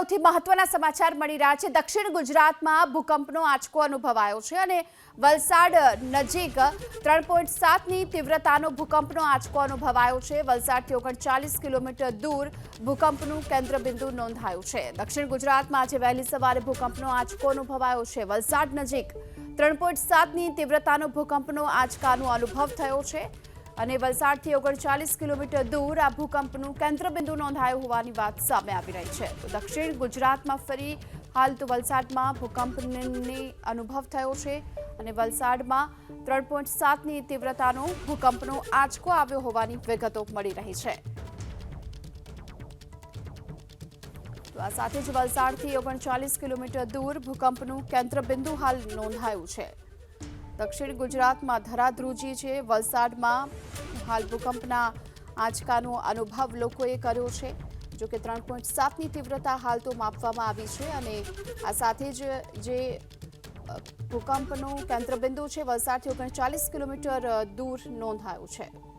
સૌથી મહત્વના સમાચાર મળી રહ્યા છે। દક્ષિણ ગુજરાતમાં ભૂકંપનો આંચકો અનુભવાયો છે અને વલસાડ નજીક 3.7ની તીવ્રતાનો ભૂકંપનો આંચકો અનુભવાયો છે। વલસાડથી 39 કિલોમીટર દૂર ભૂકંપનું કેન્દ્રબિંદુ નોંધાયું છે। દક્ષિણ ગુજરાતમાં આજે વહેલી સવારે ભૂકંપનો આંચકો અનુભવાયો છે। વલસાડ નજીક 3.7ની તીવ્રતાનો ભૂકંપનો આંચકાનો અનુભવ થયો છે અને વલસાડથી 39 કિલોમીટર દૂર આ ભૂકંપનું કેન્દ્રબિંદુ નોંધાયું હોવાની વાત સામે આવી રહી છે। તો દક્ષિણ ગુજરાતમાં ફરી હાલ તો વલસાડમાં ભૂકંપની અનુભવ થયો છે અને વલસાડમાં 3.7ની તીવ્રતાનો ભૂકંપનો આંચકો આવ્યો હોવાની વિગતો મળી રહી છે। તો આ સાથે જ વલસાડથી 39 કિલોમીટર દૂર ભૂકંપનું કેન્દ્રબિંદુ હાલ નોંધાયું છે। દક્ષિણ ગુજરાતમાં ધરાધ્રુજી છે। વલસાડમાં હાલ ભૂકંપના આંચકાનો અનુભવ લોકોએ કર્યો છે। જો કે 3.7ની તીવ્રતા હાલ તો માપવામાં આવી છે અને આ સાથે જ જે ભૂકંપનું કેન્દ્રબિંદુ છે વલસાડથી 39 કિલોમીટર દૂર નોંધાયું છે।